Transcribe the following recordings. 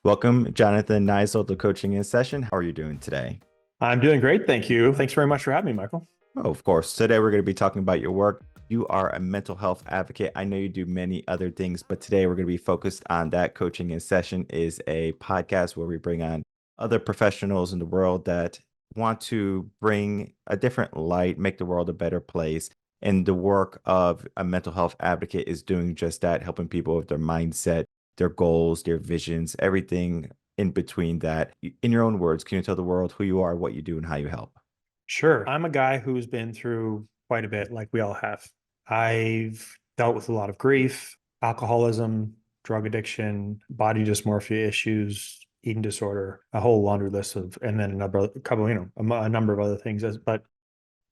Welcome, Jonathan Niziol, to Coaching in Session. How are you doing today? I'm doing great. Thank you. Thanks very much for having me, Michael. Oh, of course. Today we're going to be talking about your work. You are a mental health advocate. I know you do many other things, but today we're going to be focused on that. Coaching in Session is a podcast where we bring on other professionals in the world that want to bring a different light, make the world a better place. And the work of a mental health advocate is doing just that, helping people with their mindset, their goals, their visions, everything in between that. In your own words, can you tell the world who you are, what you do, and how you help? Sure. I'm a guy who's been through quite a bit, like we all have. I've dealt with a lot of grief, alcoholism, drug addiction, body dysmorphia issues, eating disorder, a whole laundry list of, and then a couple, a number of other things. But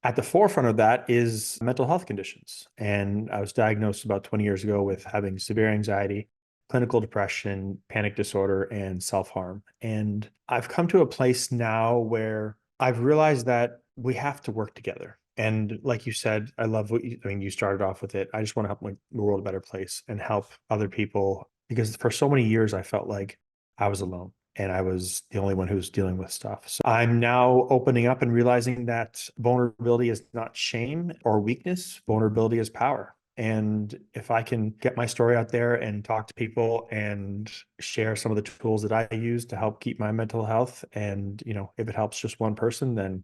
at the forefront of that is mental health conditions. And I was diagnosed about 20 years ago with having severe anxiety, clinical depression, panic disorder, and self harm. And I've come to a place now where I've realized that we have to work together. And like you said, I love you started off with it. I just want to help make the world a better place and help other people because for so many years I felt like I was alone and I was the only one who was dealing with stuff. So I'm now opening up and realizing that vulnerability is not shame or weakness. Vulnerability is power. And if I can get my story out there and talk to people and share some of the tools that I use to help keep my mental health, and if it helps just one person, then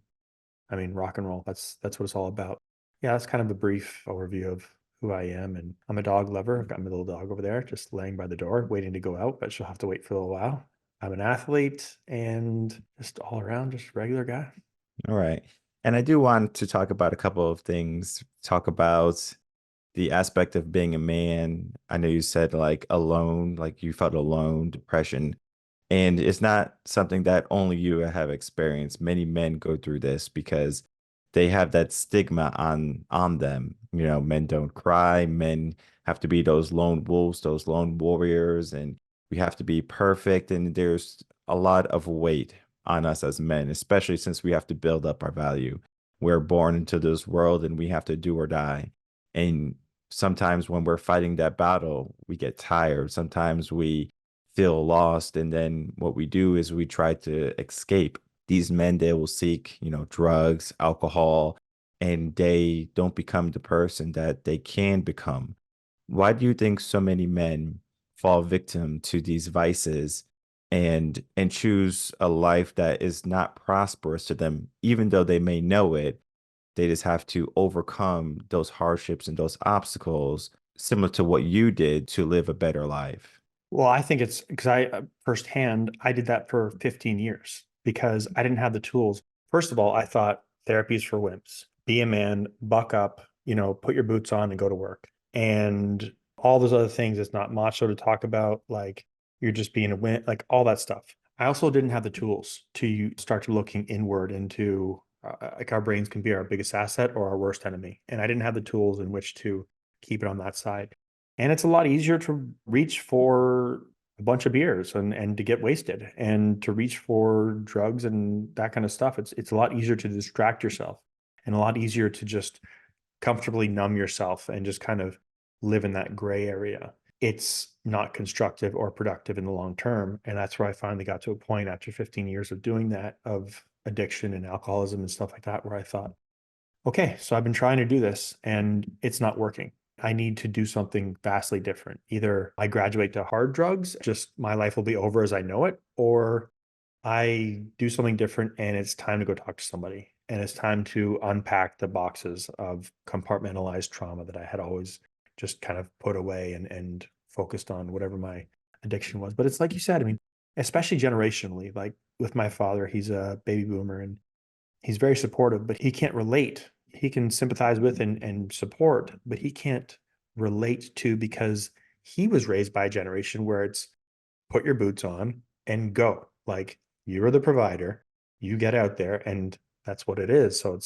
I mean, rock and roll. That's what it's all about. Yeah, that's kind of a brief overview of who I am. And I'm a dog lover. I've got my little dog over there just laying by the door, waiting to go out, but she'll have to wait for a little while. I'm an athlete and just all around, just regular guy. All right. And I do want to talk about a couple of things, talk about the aspect of being a man. I know you said like alone, like you felt alone, depression. And it's not something that only you have experienced. Many men go through this because they have that stigma on them. You know, men don't cry, men have to be those lone wolves, those lone warriors, and we have to be perfect. And there's a lot of weight on us as men, especially since we have to build up our value. We're born into this world and we have to do or die. And sometimes when we're fighting that battle, we get tired. Sometimes we feel lost. And then what we do is we try to escape. These men, they will seek, drugs, alcohol, and they don't become the person that they can become. Why do you think so many men fall victim to these vices and choose a life that is not prosperous to them, even though they may know it? They just have to overcome those hardships and those obstacles, similar to what you did to live a better life. Well, I think it's because firsthand, I did that for 15 years because I didn't have the tools. First of all, I thought therapy is for wimps. Be a man, buck up, put your boots on and go to work. And all those other things, it's not macho to talk about, like you're just being a wimp, like all that stuff. I also didn't have the tools to start to looking inward into like our brains can be our biggest asset or our worst enemy. And I didn't have the tools in which to keep it on that side. And it's a lot easier to reach for a bunch of beers and to get wasted and to reach for drugs and that kind of stuff. It's a lot easier to distract yourself and a lot easier to just comfortably numb yourself and just kind of live in that gray area. It's not constructive or productive in the long term. And that's where I finally got to a point after 15 years of doing that, of addiction and alcoholism and stuff like that, where I thought, okay, so I've been trying to do this and it's not working. I need to do something vastly different. Either I graduate to hard drugs, just my life will be over as I know it, or I do something different and it's time to go talk to somebody. And it's time to unpack the boxes of compartmentalized trauma that I had always just kind of put away and focused on whatever my addiction was. But it's like you said, I mean, especially generationally, like with my father, he's a baby boomer and he's very supportive, but he can't relate. He can sympathize with and support, but he can't relate to because he was raised by a generation where it's put your boots on and go. Like you're the provider, you get out there, and that's what it is. So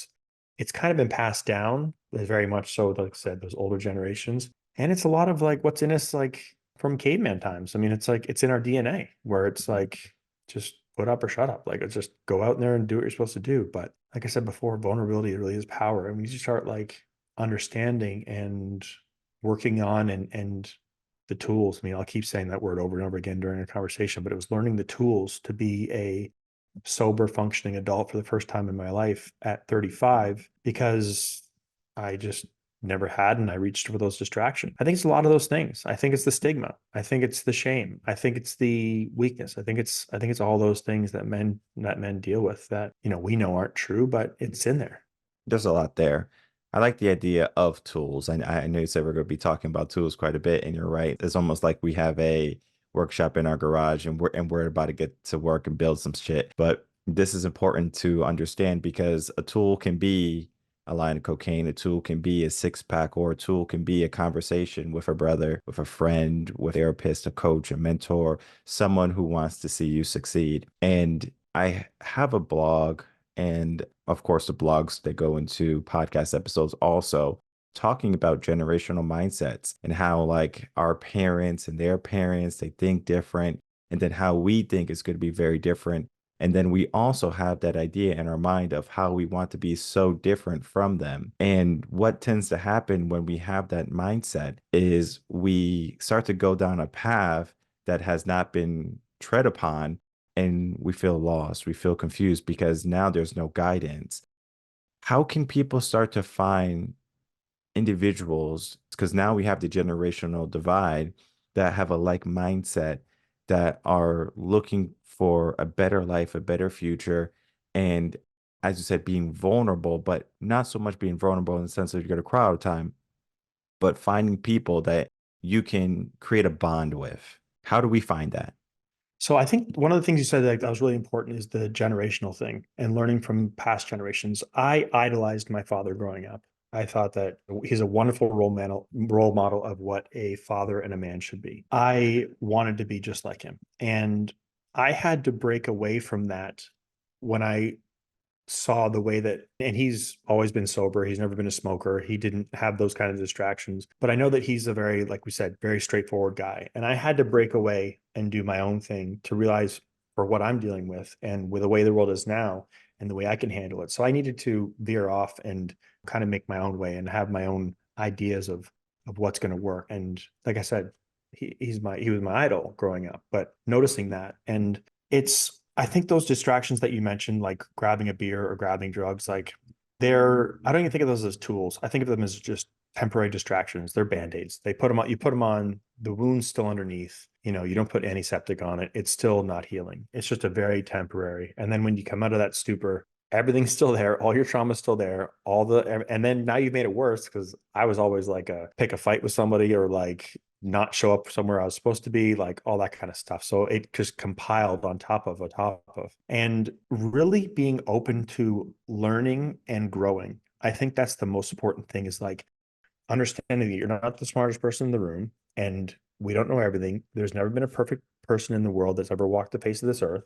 it's kind of been passed down, very much so, like I said, those older generations. And it's a lot of like what's in us, like from caveman times. I mean, it's like it's in our DNA where it's like just put up or shut up. Like it's just go out there and do what you're supposed to do. But like I said before, vulnerability really is power. And when you start like understanding and working on and the tools. I mean, I'll keep saying that word over and over again during a conversation, but it was learning the tools to be a sober, functioning adult for the first time in my life at 35, because I just never had, and I reached for those distractions. I think it's a lot of those things. I think it's the stigma. I think it's the shame. I think it's the weakness. I think it's all those things that men deal with that, we know aren't true, but it's in there. There's a lot there. I like the idea of tools. And I know you said we're going to be talking about tools quite a bit, and you're right. It's almost like we have a workshop in our garage and we're about to get to work and build some shit. But this is important to understand because a tool can be a line of cocaine, a tool can be a six pack, or a tool can be a conversation with a brother, with a friend, with a therapist, a coach, a mentor, someone who wants to see you succeed. And I have a blog, and of course, the blogs that go into podcast episodes also talking about generational mindsets and how like our parents and their parents, they think different, and then how we think is going to be very different. And then we also have that idea in our mind of how we want to be so different from them. And what tends to happen when we have that mindset is we start to go down a path that has not been tread upon, and we feel lost. We feel confused because now there's no guidance. How can people start to find individuals? Because now we have the generational divide that have a like mindset, that are looking for a better life, a better future. And as you said, being vulnerable, but not so much being vulnerable in the sense that you're going to cry all the time, but finding people that you can create a bond with. How do we find that? So I think one of the things you said that was really important is the generational thing and learning from past generations. I idolized my father growing up. I thought that he's a wonderful role model of what a father and a man should be. I wanted to be just like him. And I had to break away from that when I saw the way that, and he's always been sober. He's never been a smoker. He didn't have those kind of distractions. But I know that he's a very, like we said, very straightforward guy. And I had to break away and do my own thing to realize for what I'm dealing with and with the way the world is now and the way I can handle it. So I needed to veer off and kind of make my own way and have my own ideas of what's going to work. And like I said, he was my idol growing up, but noticing that, and it's, I think those distractions that you mentioned, like grabbing a beer or grabbing drugs, like I don't even think of those as tools. I think of them as just temporary distractions. They're band-aids. They put them on, you put them on, the wound's still underneath. You don't put antiseptic on it. It's still not healing. It's just a very temporary. And then when you come out of that stupor, everything's still there. All your trauma's still there. And then now you've made it worse because I was always like pick a fight with somebody or like not show up somewhere I was supposed to be, like all that kind of stuff. So it just compiled on top of, and really being open to learning and growing. I think that's the most important thing, is like understanding that you're not the smartest person in the room and we don't know everything. There's never been a perfect person in the world that's ever walked the face of this earth.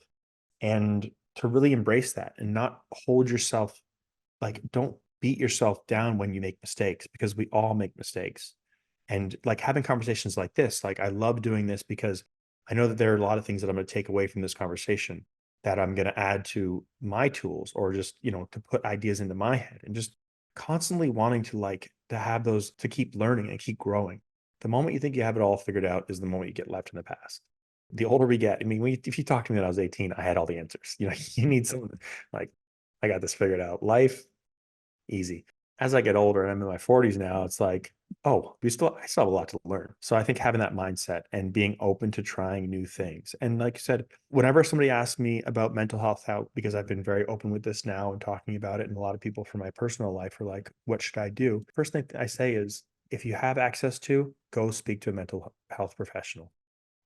And to really embrace that and not hold yourself, like, don't beat yourself down when you make mistakes, because we all make mistakes. And like having conversations like this, like I love doing this because I know that there are a lot of things that I'm going to take away from this conversation that I'm going to add to my tools, or just, to put ideas into my head, and just constantly wanting to like to have those, to keep learning and keep growing. The moment you think you have it all figured out is the moment you get left in the past. The older we get, I mean, if you talk to me when I was 18, I had all the answers. You need someone like, I got this figured out. Life, easy. As I get older and I'm in my 40s now, it's like, oh, I still have a lot to learn. So I think having that mindset and being open to trying new things. And like I said, whenever somebody asks me about mental health, because I've been very open with this now and talking about it, and a lot of people from my personal life are like, what should I do? First thing I say is, if you have access to, go speak to a mental health professional.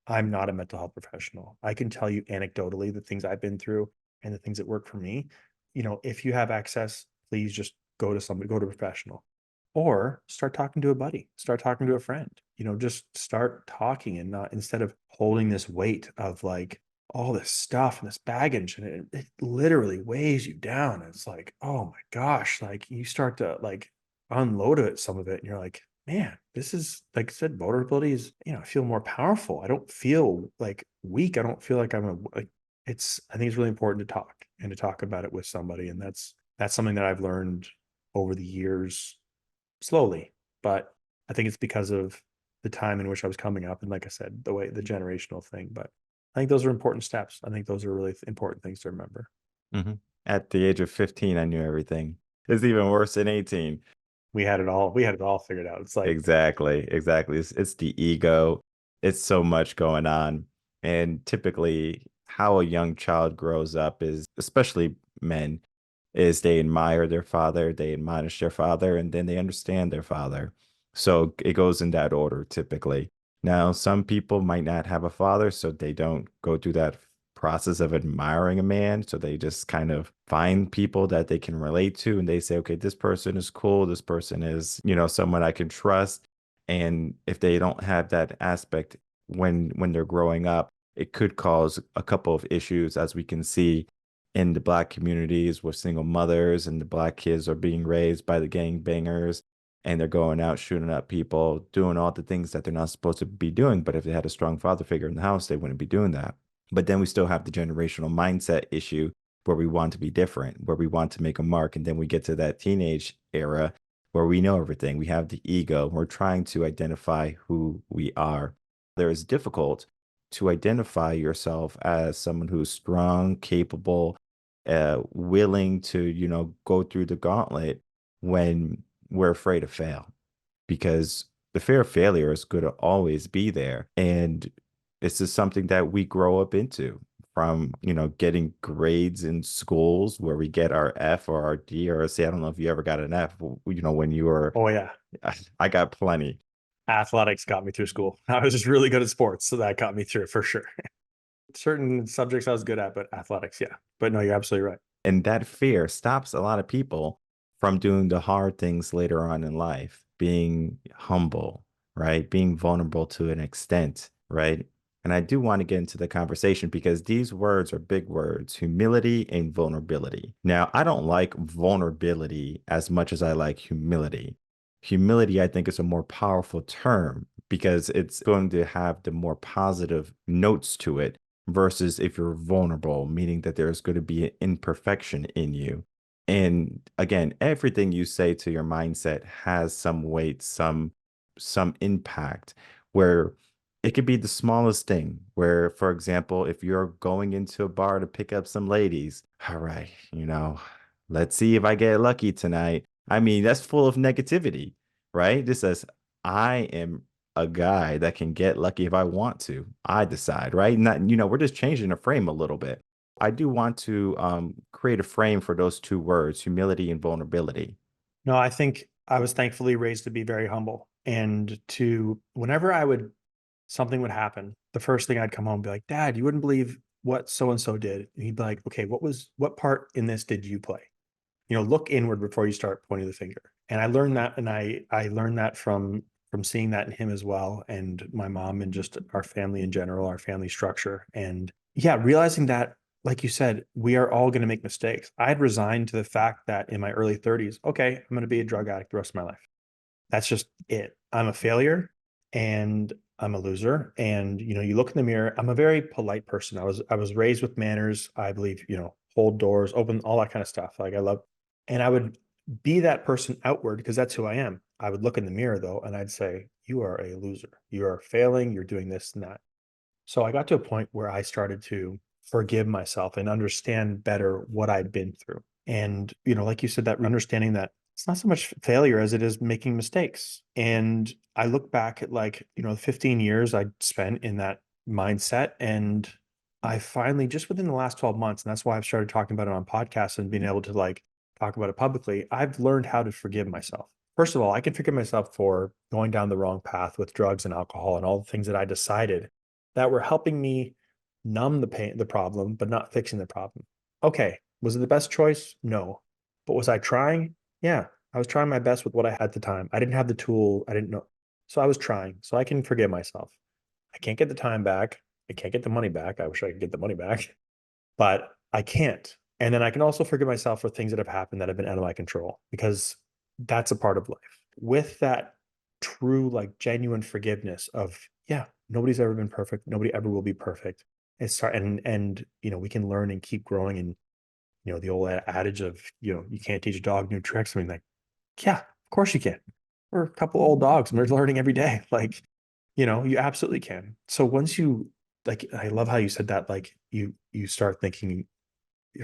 I'm not a mental health professional. I can tell you anecdotally the things I've been through and the things that work for me. If you have access, please just go to a professional, or start talking to a buddy, start talking to a friend, just start talking, and not, instead of holding this weight of like all this stuff and this baggage, and it literally weighs you down. It's like, oh my gosh, like you start to like unload it, some of it, and you're like, man, this is, like I said, vulnerability is, I feel more powerful. I don't feel like weak. I don't feel like I think it's really important to talk, and to talk about it with somebody. And that's something that I've learned over the years, slowly, but I think it's because of the time in which I was coming up. And like I said, the generational thing. But I think those are important steps. I think those are really important things to remember. Hmm. At the age of 15, I knew everything. It's even worse than 18. We had it all. We had it all figured out. It's like, Exactly, exactly. It's the ego. It's so much going on. And typically, how a young child grows up is, especially men, is they admire their father, they admonish their father, and then they understand their father. So it goes in that order typically. Now, some people might not have a father, so they don't go through that process of admiring a man. So they just kind of find people that they can relate to and they say, okay, this person is cool. This person is, someone I can trust. And if they don't have that aspect when they're growing up, it could cause a couple of issues, as we can see in the Black communities with single mothers, and the Black kids are being raised by the gangbangers, and they're going out shooting up people, doing all the things that they're not supposed to be doing. But if they had a strong father figure in the house, they wouldn't be doing that. But then we still have the generational mindset issue where we want to be different, where we want to make a mark. And then we get to that teenage era where we know everything. We have the ego. We're trying to identify who we are. There is difficult to identify yourself as someone who's strong, capable, willing to, go through the gauntlet when we're afraid to fail, because the fear of failure is going to always be there. And this is something that we grow up into from, getting grades in schools where we get our F or our D or a C. I don't know if you ever got an F, when you were, oh yeah, I got plenty. athletics got me through school. I was just really good at sports, so that got me through for sure. Certain subjects I was good at, but athletics, yeah. But no, you're absolutely right. And that fear stops a lot of people from doing the hard things later on in life, being humble, right? Being vulnerable to an extent, right? And I do want to get into the conversation because these words are big words: humility and vulnerability. Now, I don't like vulnerability as much as I like humility. Humility, I think, is a more powerful term because it's going to have the more positive notes to it versus if you're vulnerable, meaning that there's going to be an imperfection in you. And again, everything you say to your mindset has some weight, some impact, where it could be the smallest thing. Where, for example, if you're going into a bar to pick up some ladies, all right, let's see if I get lucky tonight. I mean, that's full of negativity, right? This says, I am a guy that can get lucky if I want to. I decide, right? Not, we're just changing the frame a little bit. I do want to create a frame for those two words, humility and vulnerability. No, I think I was thankfully raised to be very humble and to whenever something would happen, the first thing I'd come home and be like, Dad, you wouldn't believe what so and so did. And he'd be like, okay, what part in this did you play? Look inward before you start pointing the finger. And I learned that, and I learned that from seeing that in him as well, and my mom, and just our family in general, our family structure. And yeah, realizing that, like you said, we are all going to make mistakes. I had resigned to the fact that in my early 30s, okay, I'm going to be a drug addict the rest of my life. That's just it. I'm a failure and I'm a loser. And you look in the mirror. I'm a very polite person. I was raised with manners. I believe, hold doors, open, all that kind of stuff. Like I love, and I would be that person outward because that's who I am. I would look in the mirror though, and I'd say, you are a loser. You are failing. You're doing this and that. So I got to a point where I started to forgive myself and understand better what I'd been through. And, like you said, that understanding that it's not so much failure as it is making mistakes. And I look back at 15 years I spent in that mindset. And I finally, just within the last 12 months, and that's why I've started talking about it on podcasts and being able to talk about it publicly, I've learned how to forgive myself. First of all, I can forgive myself for going down the wrong path with drugs and alcohol and all the things that I decided that were helping me numb the pain, the problem, but not fixing the problem. Okay. Was it the best choice? No. But was I trying? Yeah. I was trying my best with what I had at the time. I didn't have the tool. I didn't know. So I was trying. So I can forgive myself. I can't get the time back. I can't get the money back. I wish I could get the money back, but I can't. And then I can also forgive myself for things that have happened that have been out of my control, because that's a part of life. With that true, genuine forgiveness of, yeah, nobody's ever been perfect. Nobody ever will be perfect. And we can learn and keep growing. And the old adage of you can't teach a dog new tricks. I mean, yeah, of course you can. We're a couple old dogs and we're learning every day. You absolutely can. So once you like, I love how you said that, like you start thinking,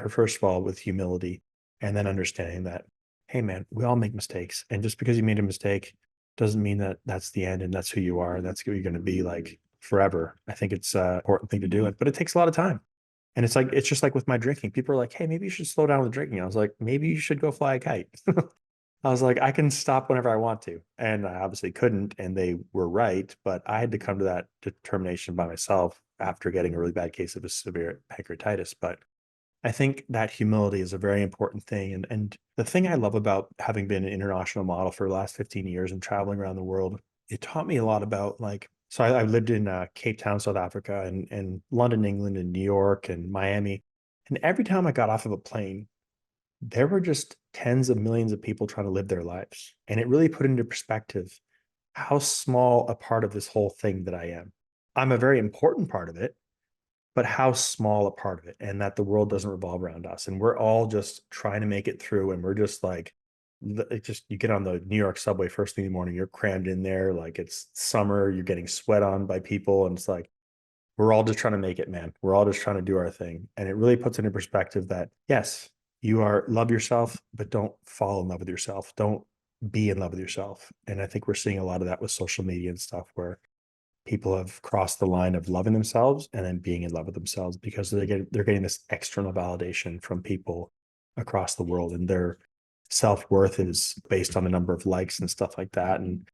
first of all, with humility, and then understanding that, hey man, we all make mistakes. And just because you made a mistake doesn't mean that that's the end and that's who you are and that's who you're going to be like forever. I think it's an important thing to do it, but it takes a lot of time. And it's like, it's just like with my drinking. People are like, hey, maybe you should slow down with drinking. I was like, maybe you should go fly a kite. I was like, I can stop whenever I want to. And I obviously couldn't. And they were right. But I had to come to that determination by myself after getting a really bad case of a severe pancreatitis. But I think that humility is a very important thing. And the thing I love about having been an international model for the last 15 years and traveling around the world, it taught me a lot about like, so I lived in Cape Town, South Africa, and London, England, and New York and Miami. And every time I got off of a plane, there were just tens of millions of people trying to live their lives. And it really put into perspective how small a part of this whole thing that I am. I'm a very important part of it, but how small a part of it, and that the world doesn't revolve around us. And we're all just trying to make it through. And we're just like, it just, you get on the New York subway first thing in the morning, you're crammed in there. Like it's summer, you're getting sweat on by people. And it's like, we're all just trying to make it, man. We're all just trying to do our thing. And it really puts into perspective that, yes, you are love yourself, but don't fall in love with yourself. Don't be in love with yourself. And I think we're seeing a lot of that with social media and stuff where people have crossed the line of loving themselves and then being in love with themselves because they're getting this external validation from people across the world, and their self-worth is based on the number of likes and stuff like that. And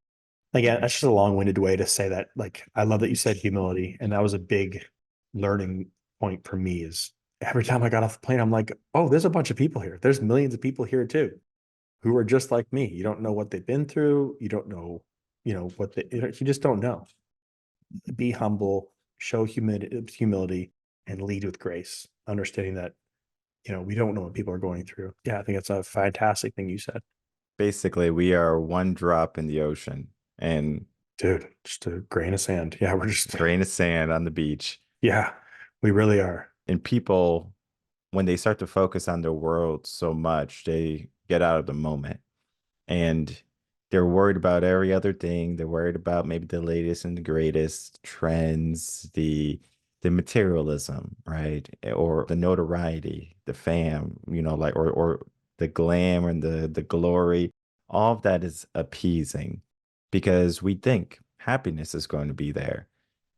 again, that's just a long-winded way to say that, like, I love that you said humility, and that was a big learning point for me. Is every time I got off the plane, I'm like, oh, there's a bunch of people here, there's millions of people here too who are just like me. You don't know what they've been through, you don't know, what you just don't know. Be humble, show humility, and lead with grace, understanding that, we don't know what people are going through. Yeah, I think that's a fantastic thing you said. Basically, we are one drop in the ocean and Dude, just a grain of sand. Yeah, we're just, grain of sand on the beach. yeah, we really are. And people, when they start to focus on their world so much, they get out of the moment and they're worried about every other thing. They're worried about maybe the latest and the greatest trends, the materialism, right? Or the notoriety, the fame, like or the glam and the glory. All of that is appeasing because we think happiness is going to be there.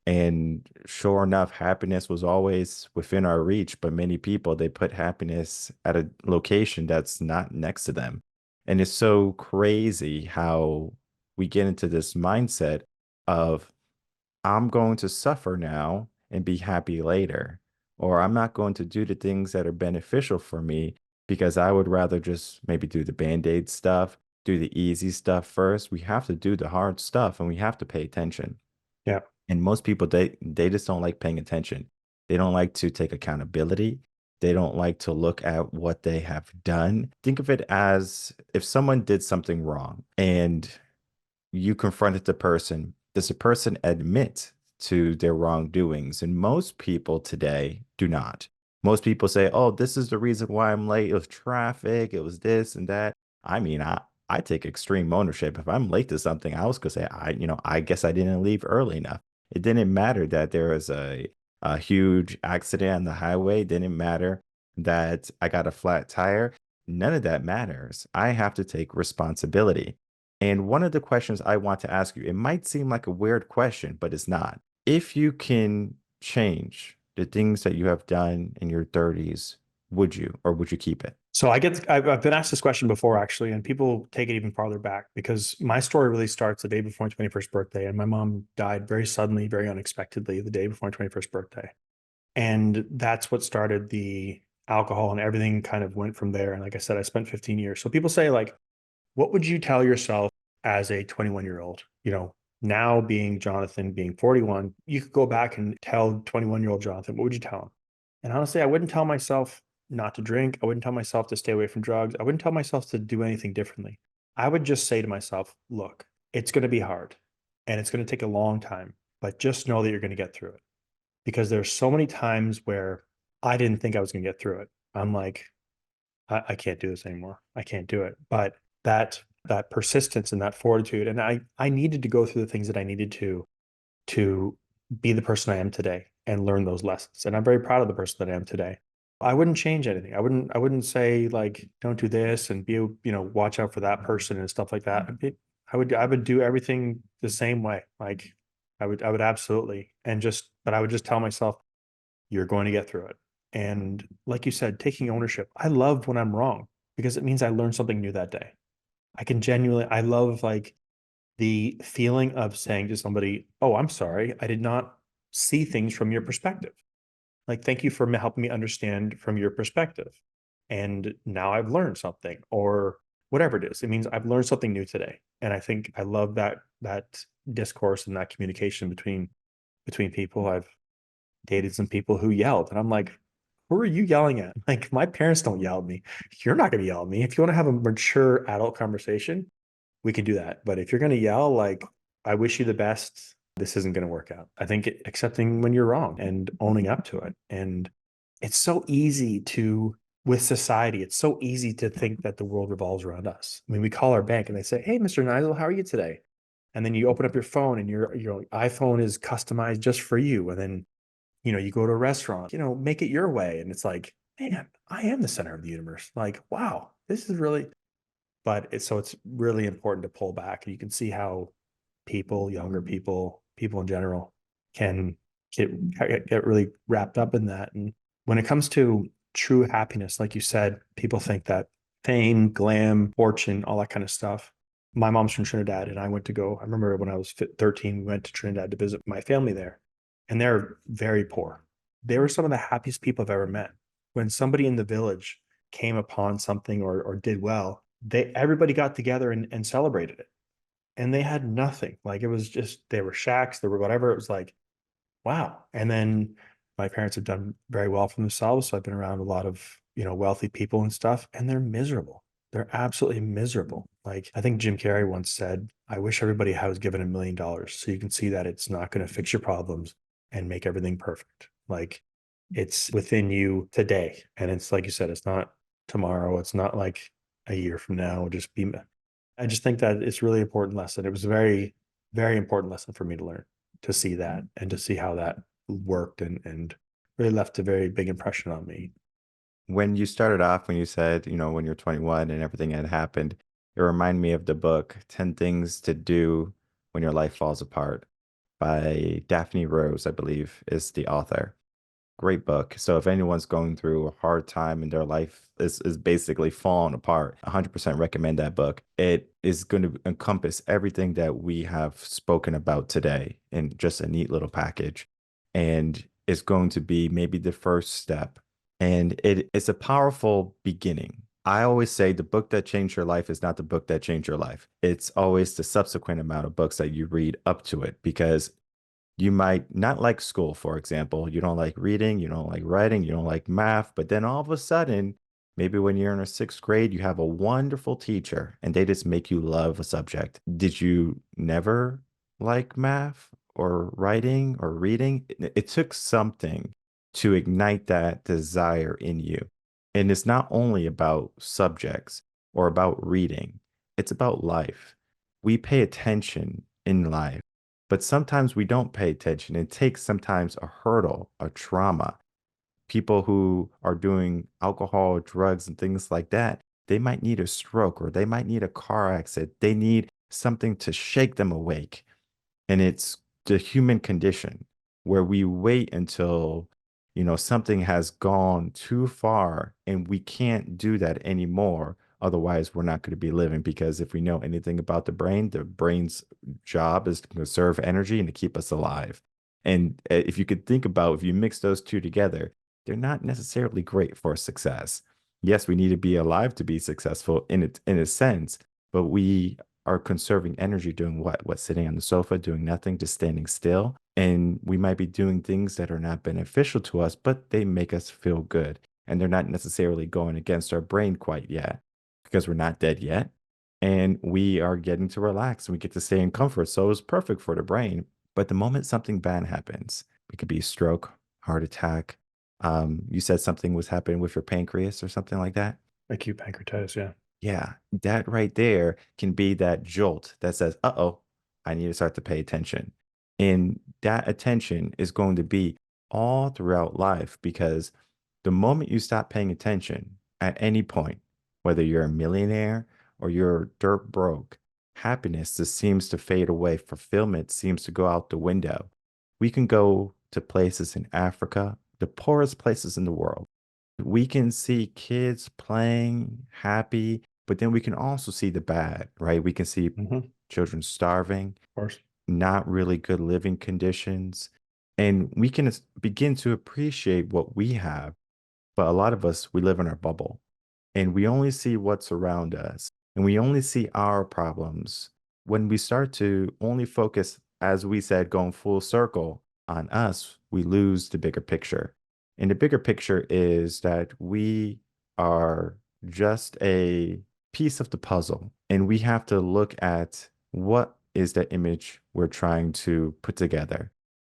And sure enough, happiness was always within our reach, but many people they put happiness at a location that's not next to them. And it's so crazy how we get into this mindset of I'm going to suffer now and be happy later, or I'm not going to do the things that are beneficial for me because I would rather just maybe do the band-aid stuff, do the easy stuff first. We have to do the hard stuff and we have to pay attention. Yeah. And most people they just don't like paying attention. They don't like to take accountability. They don't like to look at what they have done. Think of it as if someone did something wrong and you confronted the person, does the person admit to their wrongdoings? And most people today do not. Most people say, oh, this is the reason why I'm late. It was traffic, it was this and that. I mean, I take extreme ownership. If I'm late to something, I was gonna say, I guess I didn't leave early enough. It didn't matter that there was a huge accident on the highway. It didn't matter that I got a flat tire. None of that matters. I have to take responsibility. And one of the questions I want to ask you, it might seem like a weird question, but it's not. If you can change the things that you have done in your 30s, would you, or would you keep it? So I've been asked this question before actually, and people take it even farther back because my story really starts the day before my 21st birthday. And my mom died very suddenly, very unexpectedly the day before my 21st birthday. And that's what started the alcohol, and everything kind of went from there. And like I said, I spent 15 years. So people say, like, what would you tell yourself as a 21-year-old? Now being Jonathan, being 41, you could go back and tell 21-year-old Jonathan, what would you tell him? And honestly, I wouldn't tell myself not to drink. I wouldn't tell myself to stay away from drugs. I wouldn't tell myself to do anything differently. I would just say to myself, look, it's going to be hard and it's going to take a long time, but just know that you're going to get through it. Because there's so many times where I didn't think I was going to get through it. I'm like, I can't do this anymore. I can't do it. But that persistence and that fortitude, and I needed to go through the things that I needed to to be the person I am today and learn those lessons. And I'm very proud of the person that I am today. I wouldn't change anything. I wouldn't say like don't do this and be, watch out for that person and stuff like that. I would do everything the same way. Like I would absolutely and just but I would just tell myself you're going to get through it. And like you said, taking ownership. I love when I'm wrong because it means I learned something new that day. I love like the feeling of saying to somebody, "Oh, I'm sorry. I did not see things from your perspective. Like, thank you for helping me understand from your perspective. And now I've learned something, or whatever it is. It means I've learned something new today. And I think I love that discourse and that communication between people. I've dated some people who yelled, and I'm like, who are you yelling at? Like, my parents don't yell at me. You're not going to yell at me. If you want to have a mature adult conversation, we can do that. But if you're going to yell, like, I wish you the best, this isn't going to work out. I think accepting when you're wrong and owning up to it. And it's so easy with society, it's so easy to think that the world revolves around us. I mean, we call our bank and they say, "Hey, Mr. Niziol, how are you today?" And then you open up your phone and your iPhone is customized just for you. And then, you go to a restaurant, make it your way. And it's like, man, I am the center of the universe. Like, wow, this is really, but it's really important to pull back. And you can see how people, younger people, people in general, can get really wrapped up in that. And when it comes to true happiness, like you said, people think that fame, glam, fortune, all that kind of stuff. My mom's from Trinidad, and I remember when I was 13, we went to Trinidad to visit my family there, and they're very poor. They were some of the happiest people I've ever met. When somebody in the village came upon something or did well, everybody got together and celebrated it, and they had nothing. Like, it was just, they were shacks, they were whatever. It was like, wow. And then my parents have done very well for themselves. So I've been around a lot of, wealthy people and stuff, and they're miserable. They're absolutely miserable. Like, I think Jim Carrey once said, "I wish everybody was given $1 million so you can see that it's not going to fix your problems and make everything perfect. Like, it's within you today. And it's like you said, it's not tomorrow. It's not like a year from now. Just be, I just think that it's really important lesson. It was a very, very important lesson for me to learn, to see that and to see how that worked and really left a very big impression on me. When you started off, when you said, when you're 21 and everything had happened, it reminded me of the book 10 Things to Do When Your Life Falls Apart by Daphne Rose, I believe, is the author. Great book. So if anyone's going through a hard time in their life, is basically falling apart, 100% recommend that book. It is going to encompass everything that we have spoken about today in just a neat little package. And it's going to be maybe the first step. And it's a powerful beginning. I always say the book that changed your life is not the book that changed your life. It's always the subsequent amount of books that you read up to it, because you might not like school, for example. You don't like reading, you don't like writing, you don't like math. But then all of a sudden, maybe when you're in a sixth grade, you have a wonderful teacher and they just make you love a subject. Did you never like math or writing or reading? It took something to ignite that desire in you. And it's not only about subjects or about reading, it's about life. We pay attention in life, but sometimes we don't pay attention. It takes sometimes a hurdle, a trauma. People who are doing alcohol, drugs, and things like that, they might need a stroke or they might need a car accident. They need something to shake them awake. And it's the human condition where we wait until, something has gone too far and we can't do that anymore. Otherwise, we're not going to be living, because if we know anything about the brain's job is to conserve energy and to keep us alive. And if you could think about, if you mix those two together, they're not necessarily great for success. Yes, we need to be alive to be successful in a sense, but we are conserving energy doing what? What, sitting on the sofa, doing nothing, just standing still. And we might be doing things that are not beneficial to us, but they make us feel good. And they're not necessarily going against our brain quite yet, because we're not dead yet. And we are getting to relax and we get to stay in comfort. So it's perfect for the brain. But the moment something bad happens, it could be a stroke, heart attack. You said something was happening with your pancreas or something like that. Acute pancreatitis, yeah. Yeah, that right there can be that jolt that says, uh-oh, I need to start to pay attention. And that attention is going to be all throughout life because the moment you stop paying attention at any point, whether you're a millionaire or you're dirt broke, happiness just seems to fade away. Fulfillment seems to go out the window. We can go to places in Africa, the poorest places in the world. We can see kids playing happy, but then we can also see the bad, right? We can see Of children starving, course. not really good living conditions. And we can begin to appreciate what we have. But a lot of us, we live in our bubble and we only see what's around us and we only see our problems. When we start to only focus, as we said, going full circle on us, we lose the bigger picture. And the bigger picture is that we are just a piece of the puzzle and we have to look at what is the image we're trying to put together.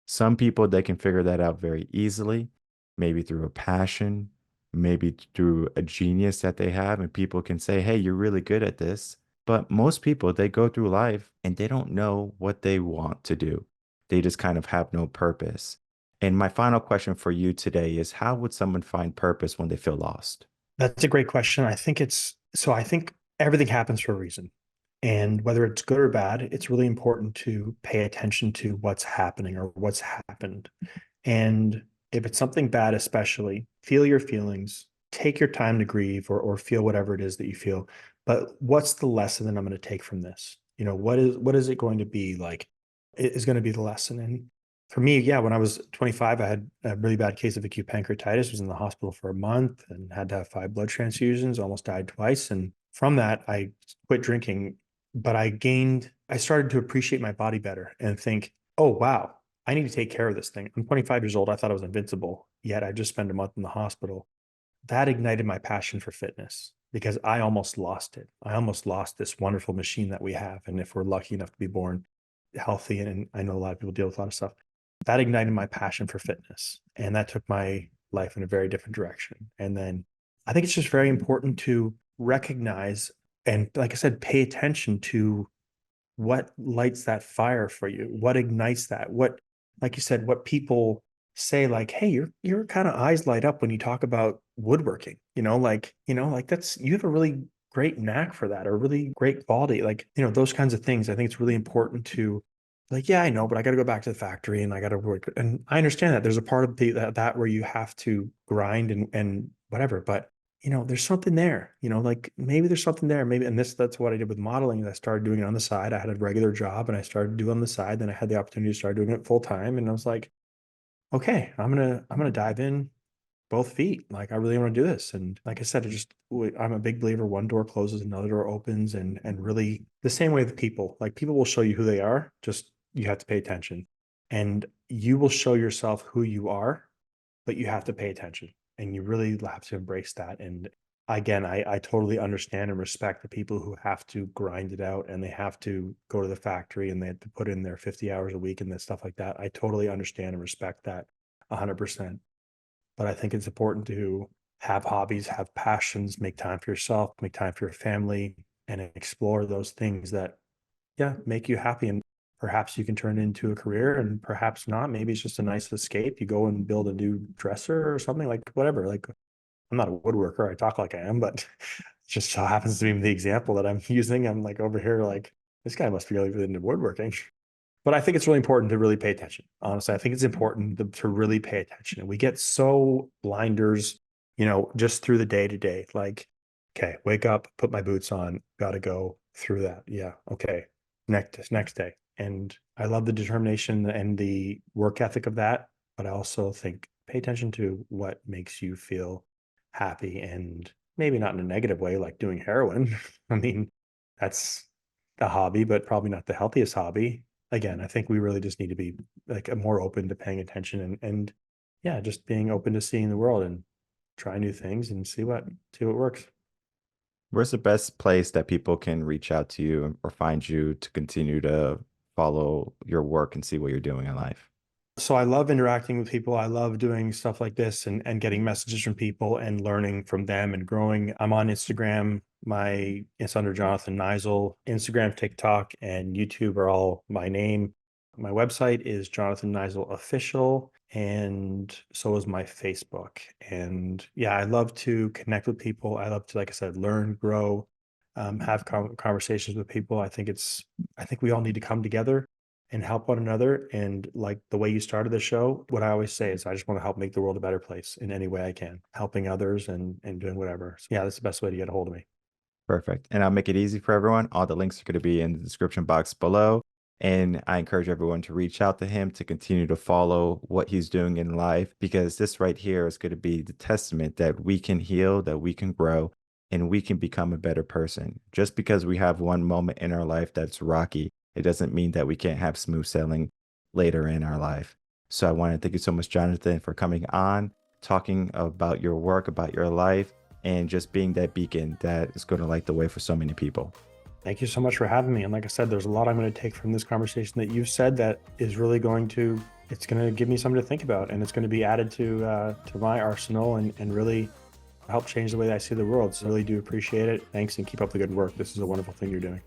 Some people, they can figure that out very easily, maybe through a passion, maybe through a genius that they have, and people can say, hey, you're really good at this. But most people, they go through life and they don't know what they want to do. They just kind of have no purpose. And my final question for you today is how would someone find purpose when they feel lost? That's a great question. I think everything happens for a reason. And whether it's good or bad, it's really important to pay attention to what's happening or what's happened. And if it's something bad, especially, feel your feelings, take your time to grieve or feel whatever it is that you feel. But what's the lesson that I'm going to take from this? What is it going to be like? It is going to be the lesson. And for me, yeah, when I was 25, I had a really bad case of acute pancreatitis, was in the hospital for a month and had to have 5 blood transfusions, almost died twice. And from that, I quit drinking, but I started to appreciate my body better and think, oh, wow, I need to take care of this thing. I'm 25 years old. I thought I was invincible, yet I just spent a month in the hospital. That ignited my passion for fitness because I almost lost it. I almost lost this wonderful machine that we have. And if we're lucky enough to be born healthy, and I know a lot of people deal with a lot of stuff, that ignited my passion for fitness. And that took my life in a very different direction. And then I think it's just very important to recognize and, like I said, pay attention to what lights that fire for you, what ignites that, what, like you said, what people say, like, hey, your kind of eyes light up when you talk about woodworking, like that's, you have a really great knack for that, or really great quality, like, those kinds of things. I think it's really important to, like, yeah, I know, but I got to go back to the factory and I got to work. And I understand that there's a part of that where you have to grind and whatever, but there's something there, like maybe there's something there. Maybe, and that's what I did with modeling. I started doing it on the side. I had a regular job and I started doing on the side. Then I had the opportunity to start doing it full time. And I was like, okay, I'm gonna dive in both feet. Like I really want to do this. And like I said, I'm a big believer. One door closes, another door opens, and really the same way with people. Like people will show you who they are. Just you have to pay attention, and you will show yourself who you are, but you have to pay attention and you really have to embrace that. And again, I totally understand and respect the people who have to grind it out and they have to go to the factory and they have to put in their 50 hours a week and that stuff like that. I totally understand and respect that 100%. But I think it's important to have hobbies, have passions, make time for yourself, make time for your family, and explore those things that, yeah, make you happy. And perhaps you can turn it into a career and perhaps not. Maybe it's just a nice escape. You go and build a new dresser or something, like whatever. Like I'm not a woodworker. I talk like I am, but it just so happens to be the example that I'm using. I'm like over here, like this guy must be really into woodworking. But I think it's really important to really pay attention. Honestly, I think it's important to really pay attention. And we get so blinders, just through the day to day. Like, okay, wake up, put my boots on, got to go through that. Yeah, okay, next day. And I love the determination and the work ethic of that. But I also think pay attention to what makes you feel happy, and maybe not in a negative way, like doing heroin. I mean, that's a hobby, but probably not the healthiest hobby. Again, I think we really just need to be like more open to paying attention, and yeah, just being open to seeing the world and try new things and see what works. Where's the best place that people can reach out to you or find you to continue to follow your work and see what you're doing in life? So I love interacting with people. I love doing stuff like this and getting messages from people and learning from them and growing. I'm on Instagram. It's under Jonathan Niziol. Instagram, TikTok, and YouTube are all my name. My website is Jonathan Niziol Official, and so is my Facebook. And yeah, I love to connect with people. I love to, like I said, learn, grow, have conversations with people. I think we all need to come together and help one another. And like the way you started the show, what I always say is I just want to help make the world a better place in any way I can, helping others and doing whatever. So yeah, that's the best way to get a hold of me. Perfect. And I'll make it easy for everyone. All the links are going to be in the description box below. And I encourage everyone to reach out to him to continue to follow what he's doing in life, because this right here is going to be the testament that we can heal, that we can grow, and we can become a better person. Just because we have one moment in our life that's rocky, it doesn't mean that we can't have smooth sailing later in our life. So I want to thank you so much, Jonathan, for coming on, talking about your work, about your life, and just being that beacon that is going to light the way for so many people. Thank you so much for having me. And like I said, there's a lot I'm going to take from this conversation that you've said that is really it's going to give me something to think about, and it's going to be added to my arsenal and really help change the way that I see the world. So I really do appreciate it. Thanks, and keep up the good work. This is a wonderful thing you're doing.